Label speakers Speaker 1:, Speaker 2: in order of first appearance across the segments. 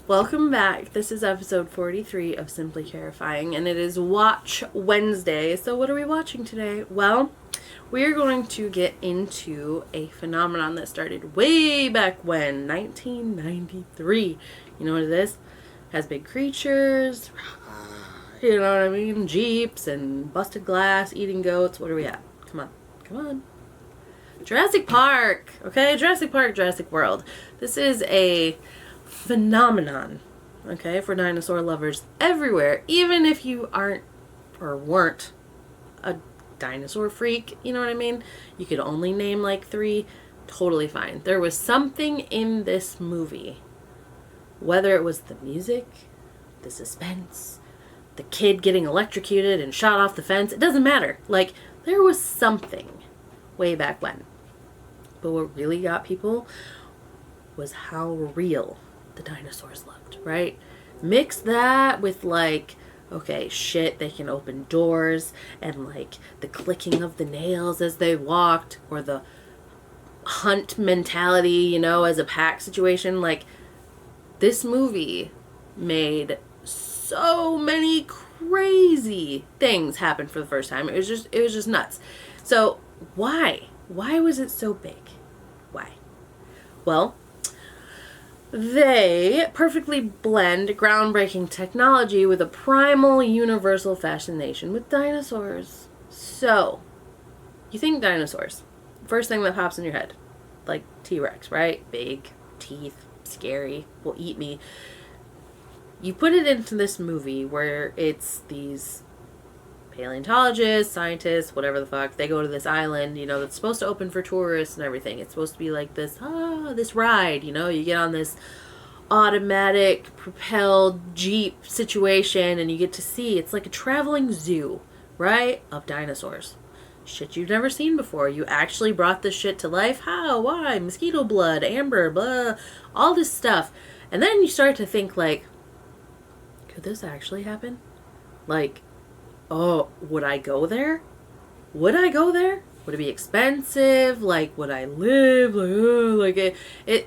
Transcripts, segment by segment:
Speaker 1: Welcome back. This is episode 43 of Simply Terrifying, and it is Watch Wednesday. So what are we watching today? Well, we are going to get into a phenomenon that started way back when, 1993. You know what it is? Has big creatures, you know what I mean? Jeeps and busted glass, eating goats. What are we at? Come on. Jurassic Park. Okay, Jurassic Park, Jurassic World. This is a phenomenon, okay, for dinosaur lovers everywhere. Even if you aren't or weren't a dinosaur freak, you know what I mean? You could only name like 3, totally fine. There was something in this movie, whether it was the music, the suspense, the kid getting electrocuted and shot off the fence, it doesn't matter. Like, there was something way back when. But what really got people was how real the dinosaurs looked, right? Mix that with like, okay, shit, they can open doors, and like the clicking of the nails as they walked, or the hunt mentality, you know, as a pack situation. Like, this movie made so many crazy things happen for the first time. It was just nuts. So why was it so big? Why? Well, they perfectly blend groundbreaking technology with a primal universal fascination with dinosaurs. So, you think dinosaurs. First thing that pops in your head. Like T-Rex, right? Big, teeth, scary, will eat me. You put it into this movie where it's these paleontologists, scientists, whatever the fuck, they go to this island, you know, that's supposed to open for tourists and everything. It's supposed to be like this ride, you know, you get on this automatic propelled Jeep situation and you get to see, it's like a traveling zoo, right, of dinosaurs. Shit you've never seen before. You actually brought this shit to life. How? Why? Mosquito blood, amber, blah, all this stuff. And then you start to think like, could this actually happen? Like, oh, would I go there? Would it be expensive? Like, would I live? Like,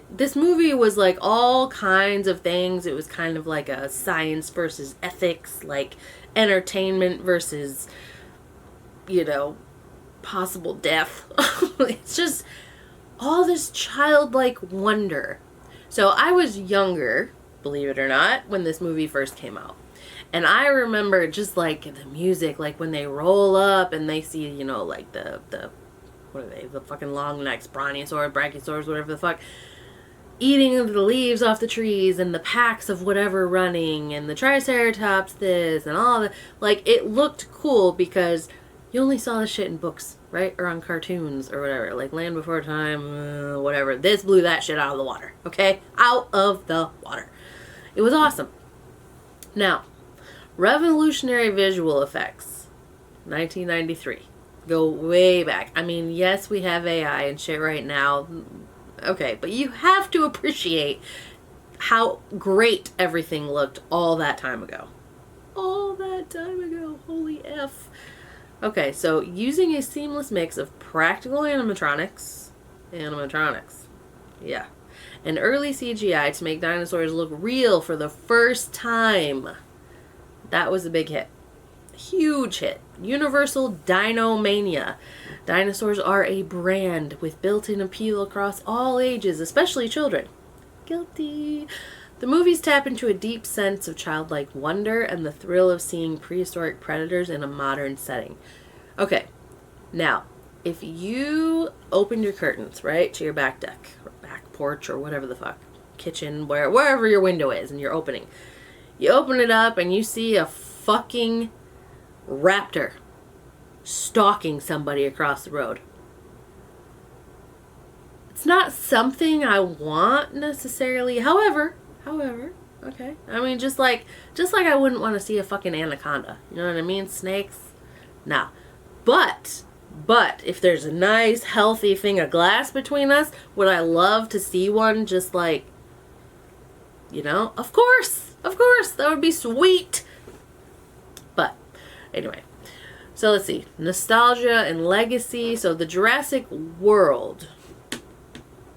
Speaker 1: this movie was like all kinds of things. It was kind of like a science versus ethics, like entertainment versus, you know, possible death. It's just all this childlike wonder. So I was younger, believe it or not, when this movie first came out. And I remember just like the music, like when they roll up and they see, you know, like the what are they, the fucking long necks, brontosaurs, brachiosaurs, whatever the fuck, eating the leaves off the trees, and the packs of whatever running, and the triceratops this and all that. Like, it looked cool because you only saw this shit in books, right? Or on cartoons or whatever, like Land Before Time, whatever. This blew that shit out of the water, okay? Out of the water. It was awesome. Now, revolutionary visual effects, 1993. Go way back. I mean, yes, we have AI and shit right now. Okay, but you have to appreciate how great everything looked all that time ago. Holy F. Okay, so using a seamless mix of practical animatronics, yeah, and early CGI to make dinosaurs look real for the first time. That was a big hit. Huge hit. Universal Dinomania. Dinosaurs are a brand with built-in appeal across all ages, especially children. Guilty. The movies tap into a deep sense of childlike wonder and the thrill of seeing prehistoric predators in a modern setting. Okay, now, if you open your curtains, right, to your back deck, or back porch, or whatever the fuck, kitchen, wherever your window is, and you're opening, you open it up and you see a fucking raptor stalking somebody across the road. It's not something I want necessarily. However, okay. I mean, just like I wouldn't want to see a fucking anaconda. You know what I mean? Snakes. Nah. But if there's a nice, healthy thing of glass between us, would I love to see one just like, you know? Of course, that would be sweet. But anyway, so let's see. Nostalgia and legacy. So the Jurassic World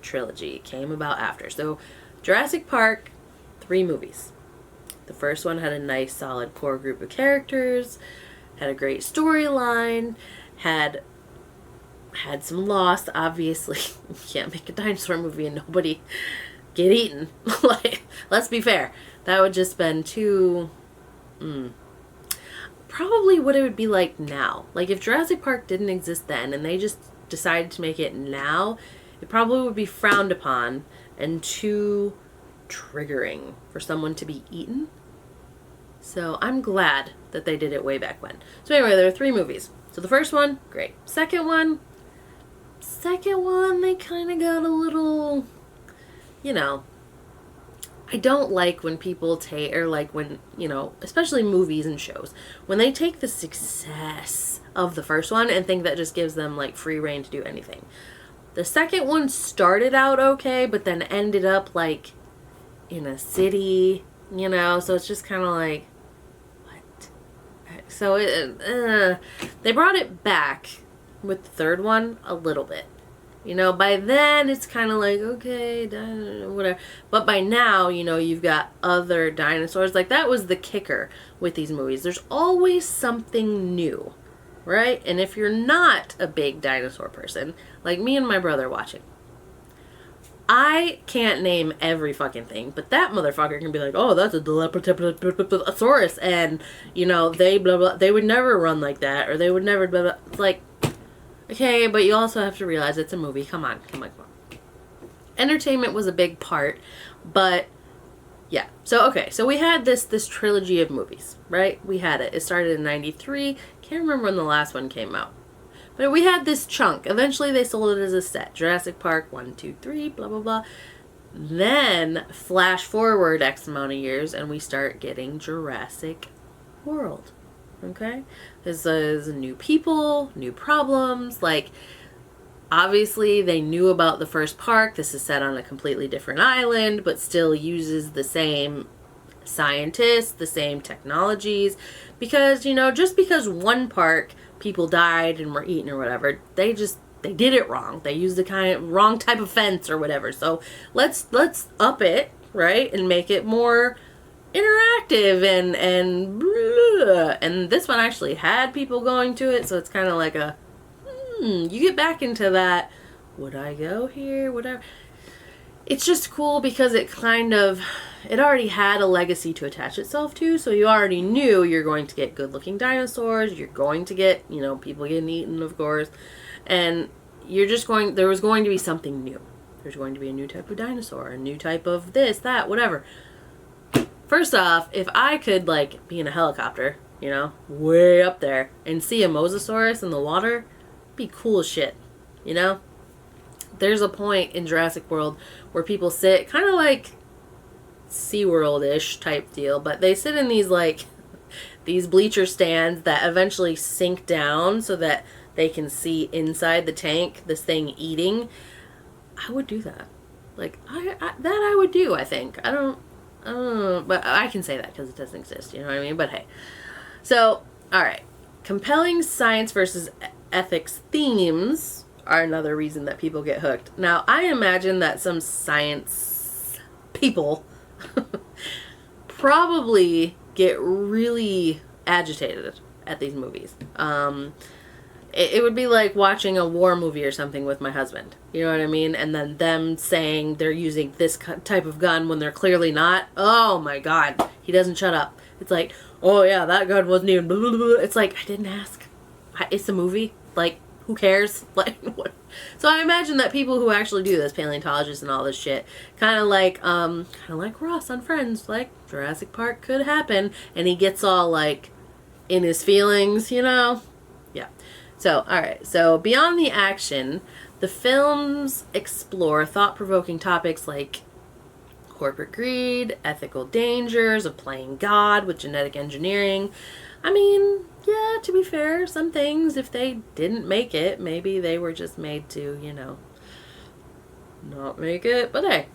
Speaker 1: trilogy came about after. So Jurassic Park 3 movies. The first one had a nice, solid core group of characters, had a great storyline, had some loss, obviously. You can't make a dinosaur movie and nobody get eaten. Like, let's be fair. That would just been too... Probably what it would be like now. Like, if Jurassic Park didn't exist then and they just decided to make it now, it probably would be frowned upon and too triggering for someone to be eaten. So I'm glad that they did it way back when. So anyway, there are 3 movies. So the first one, great. Second one, they kind of got a little, you know, I don't like when people take, or like when, you know, especially movies and shows, when they take the success of the first one and think that just gives them like free reign to do anything. The second one started out okay, but then ended up like in a city, you know, so it's just kind of like, what? So they brought it back with the third one a little bit. You know, by then it's kind of like, okay, whatever. But by now, you know, you've got other dinosaurs. Like, that was the kicker with these movies. There's always something new, right? And if you're not a big dinosaur person, like me and my brother watching, I can't name every fucking thing, but that motherfucker can be like, oh, that's a Dilophosaurus, and, you know, they blah, blah, they would never run like that, or they would never blah, blah. It's like, okay, but you also have to realize it's a movie. Come on. Entertainment was a big part, but yeah. So, okay, so we had this trilogy of movies, right? We had it. It started in 93. Can't remember when the last one came out. But we had this chunk. Eventually they sold it as a set. Jurassic Park, 1, 2, 3, blah, blah, blah. Then, flash forward X amount of years, and we start getting Jurassic World. Okay? There's new people, new problems. Like, obviously, they knew about the first park. This is set on a completely different island, but still uses the same scientists, the same technologies. Because, you know, just because one park people died and were eaten or whatever, they did it wrong. They used the wrong type of fence or whatever. So let's up it, right? And make it more interactive and this one actually had people going to it, so it's kind of like a you get back into that, would I go here, whatever. It's just cool because it already had a legacy to attach itself to, so you already knew you're going to get good looking dinosaurs, you're going to get, you know, people getting eaten, of course, and there was going to be something new. There's going to be a new type of dinosaur, a new type of this, that, whatever. First off, if I could, like, be in a helicopter, you know, way up there, and see a mosasaurus in the water, it'd be cool as shit, you know? There's a point in Jurassic World where people sit, kind of like SeaWorld-ish type deal, but they sit in these, like, these bleacher stands that eventually sink down so that they can see inside the tank, this thing eating. I would do that. Like, I would do, I think. I don't know, but I can say that because it doesn't exist, you know what I mean? But hey. So, alright. Compelling science versus ethics themes are another reason that people get hooked. Now, I imagine that some science people probably get really agitated at these movies. It would be like watching a war movie or something with my husband. You know what I mean? And then them saying they're using this type of gun when they're clearly not. Oh my God. He doesn't shut up. It's like, oh yeah, that gun wasn't even blah, blah, blah. It's like, I didn't ask. It's a movie. Like, who cares? Like, what? So I imagine that people who actually do this, paleontologists and all this shit, kind of like Ross on Friends, like Jurassic Park could happen, and he gets all like in his feelings, you know? Yeah. So, alright, so beyond the action, the films explore thought-provoking topics like corporate greed, ethical dangers of playing God with genetic engineering. I mean, yeah, to be fair, some things, if they didn't make it, maybe they were just made to, you know, not make it, but hey.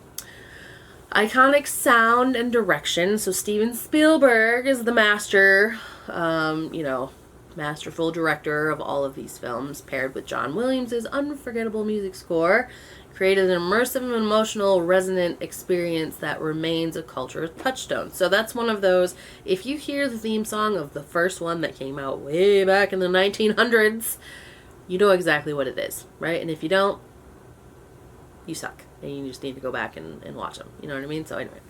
Speaker 1: Iconic sound and direction, so Steven Spielberg is the master, you know, masterful director of all of these films, paired with John Williams' unforgettable music score, created an immersive and emotional, resonant experience that remains a cultural touchstone. So that's one of those, if you hear the theme song of the first one that came out way back in the 1900s, you know exactly what it is, right? And if you don't, you suck. And you just need to go back and watch them. You know what I mean? So anyway.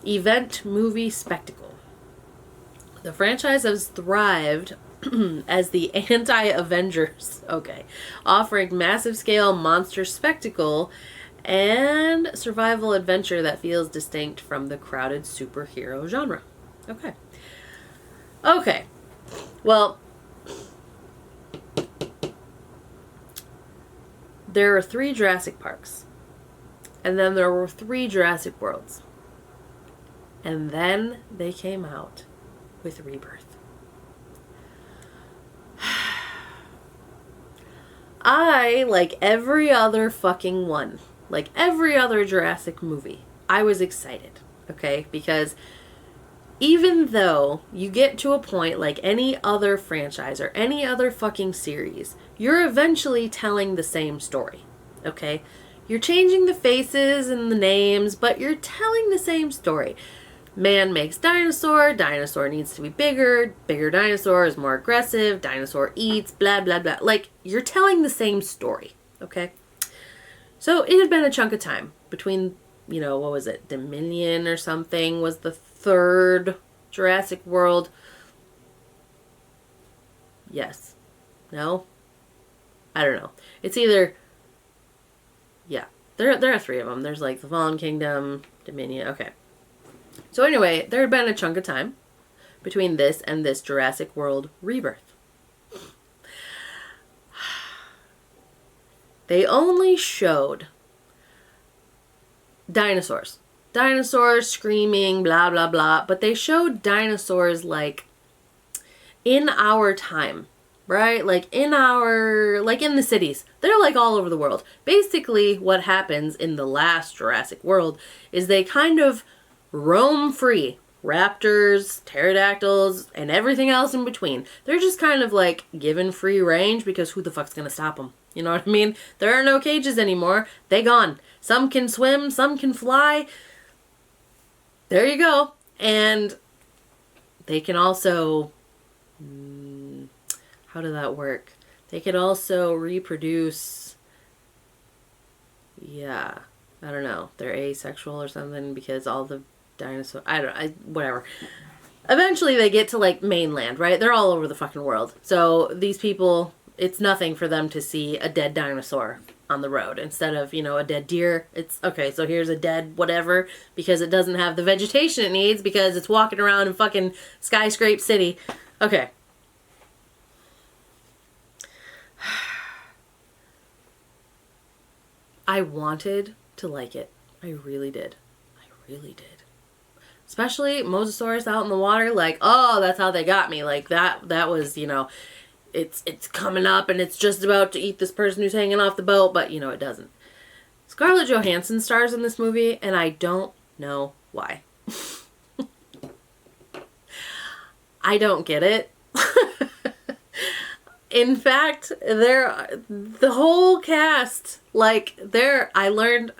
Speaker 1: Event movie spectacle. The franchise has thrived as the anti-Avengers, offering massive scale monster spectacle and survival adventure that feels distinct from the crowded superhero genre. Okay. Well, there are 3 Jurassic Parks. And then there were 3 Jurassic Worlds. And then they came out with Rebirth. I, like every other fucking one, like every other Jurassic movie, I was excited, okay? Because even though you get to a point like any other franchise or any other fucking series, you're eventually telling the same story, okay? You're changing the faces and the names, but you're telling the same story. Man makes dinosaur needs to be bigger dinosaur is more aggressive, dinosaur eats, blah, blah, blah. Like, you're telling the same story, okay? So it had been a chunk of time between, what was it, Dominion or something was the 3rd Jurassic World. Yes. No? I don't know. It's either, yeah. There are 3 of them. There's like the Fallen Kingdom, Dominion, okay. So anyway, there had been a chunk of time between this and this Jurassic World Rebirth. They only showed dinosaurs. Dinosaurs screaming, blah, blah, blah. But they showed dinosaurs like in our time, right? Like in the cities. They're like all over the world. Basically, what happens in the last Jurassic World is they kind of roam free. Raptors, pterodactyls, and everything else in between. They're just kind of like given free range because who the fuck's gonna stop them? You know what I mean? There are no cages anymore. They gone. Some can swim, some can fly. There you go. And they can also, how did that work? They could also reproduce, I don't know. They're asexual or something because all the dinosaur, whatever. Eventually they get to like mainland, right? They're all over the fucking world. So these people, it's nothing for them to see a dead dinosaur on the road instead of, a dead deer. It's okay. So here's a dead whatever because it doesn't have the vegetation it needs because it's walking around in fucking skyscrape city. Okay. I wanted to like it. I really did. Especially Mosasaurus out in the water, like, oh, that's how they got me. Like, that was, it's coming up and it's just about to eat this person who's hanging off the boat, but, it doesn't. Scarlett Johansson stars in this movie, and I don't know why. I don't get it. In fact, the whole cast, I learned...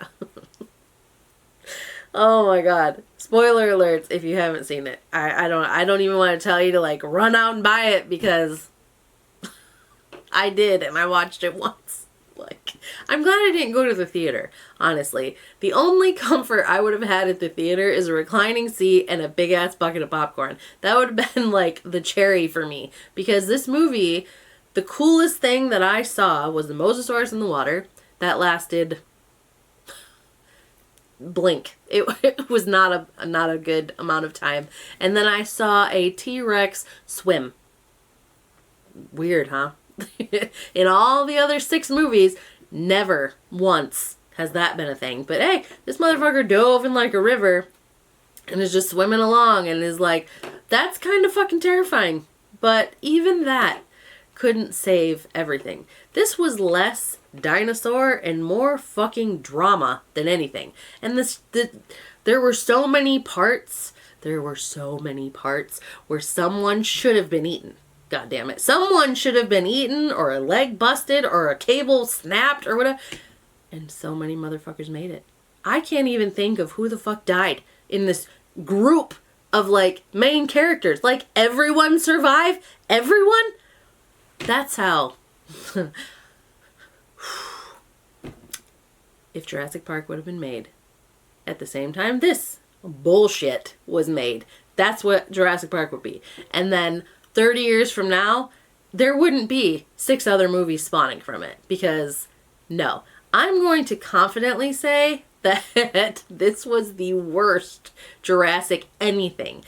Speaker 1: Oh my god. Spoiler alerts if you haven't seen it. I don't even want to tell you to run out and buy it because I did and I watched it once. I'm glad I didn't go to the theater, honestly. The only comfort I would have had at the theater is a reclining seat and a big ass bucket of popcorn. That would have been the cherry for me because this movie, the coolest thing that I saw was the Mosasaurus in the water that lasted blink. It was not a good amount of time. And then I saw a T-Rex swim. Weird, huh? In all the other 6 movies, never once has that been a thing. But hey, this motherfucker dove in like a river and is just swimming along and is that's kind of fucking terrifying. But even that couldn't save everything. This was less dinosaur and more fucking drama than anything. And there were so many parts where someone should have been eaten. God damn it. Someone should have been eaten, or a leg busted, or a cable snapped, or whatever. And so many motherfuckers made it. I can't even think of who the fuck died in this group of, like, main characters. Like, everyone survived? Everyone? That's how... If Jurassic Park would have been made at the same time this bullshit was made, that's what Jurassic Park would be. And then 30 years from now, there wouldn't be 6 other movies spawning from it. Because, no. I'm going to confidently say that this was the worst Jurassic anything.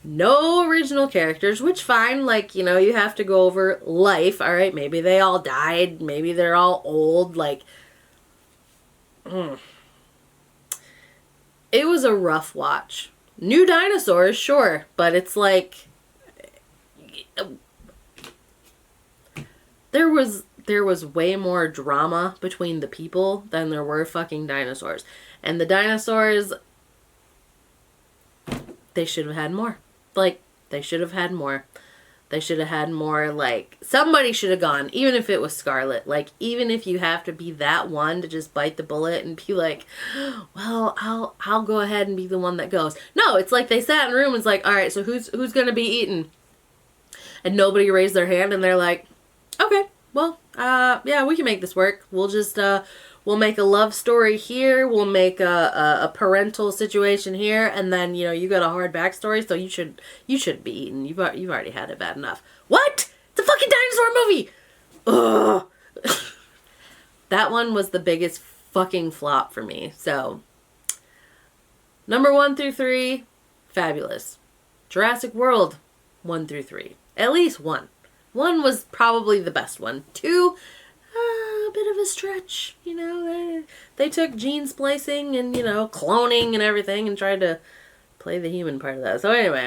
Speaker 1: No original characters, which fine, like, you know, you have to go over life. Alright, maybe they all died. Maybe they're all old. Like, it was a rough watch. New dinosaurs, sure. But it's like... There was way more drama between the people than there were fucking dinosaurs. And the dinosaurs, they should have had more. Like, they should have had more. They should have had more, like, somebody should have gone, even if it was Scarlet. Like, even if you have to be that one to just bite the bullet and be like, well, I'll go ahead and be the one that goes. No, it's like they sat in a room and it's like, all right, so who's going to be eaten? And nobody raised their hand and they're like, okay, well, yeah, we can make this work. We'll just, we'll make a love story here. We'll make a parental situation here. And then, you know, you got a hard backstory, so you should be eaten. You've already had it bad enough. What? It's a fucking dinosaur movie! Ugh. That one was the biggest fucking flop for me. So, number 1 through 3, fabulous. Jurassic World, 1 through 3. At least 1. 1 was probably the best one. 2, a bit of a stretch, you know. They took gene splicing and, you know, cloning and everything and tried to play the human part of that. So anyway,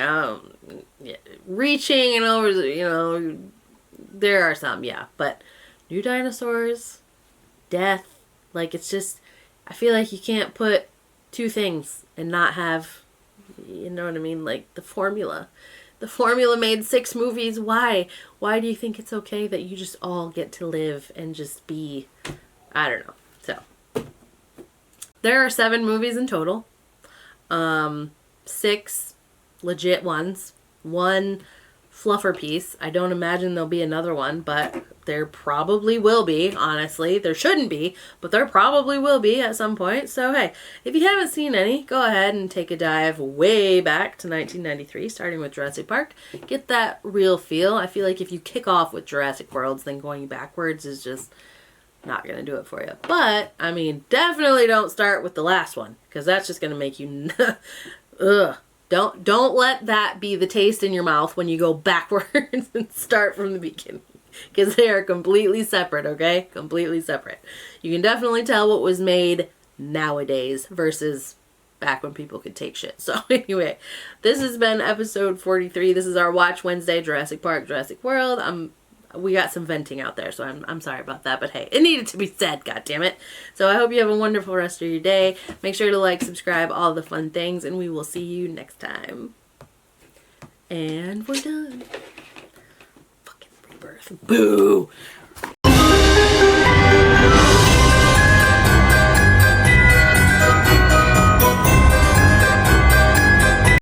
Speaker 1: yeah, reaching and over, you know, there are some, yeah. But new dinosaurs, death, like, it's just, I feel like you can't put 2 things and not have, you know what I mean, like, the formula. The formula made 6 movies. Why? Why do you think it's okay that you just all get to live and just be... I don't know. So, there are 7 movies in total. 6 legit ones. 1 fluffer piece. I don't imagine there'll be another one, but there probably will be, honestly. There shouldn't be, but there probably will be at some point. So, hey, if you haven't seen any, go ahead and take a dive way back to 1993, starting with Jurassic Park. Get that real feel. I feel like if you kick off with Jurassic World, then going backwards is just not going to do it for you. But, I mean, definitely don't start with the last one, because that's just going to make you... Ugh. Don't let that be the taste in your mouth when you go backwards and start from the beginning. Because they are completely separate, okay? Completely separate. You can definitely tell what was made nowadays versus back when people could take shit. So anyway, this has been episode 43. This is our Watch Wednesday, Jurassic Park, Jurassic World. We got some venting out there, so I'm sorry about that. But hey, it needed to be said, goddammit. So I hope you have a wonderful rest of your day. Make sure to like, subscribe, all the fun things, and we will see you next time. And we're done. Fucking rebirth. Boo!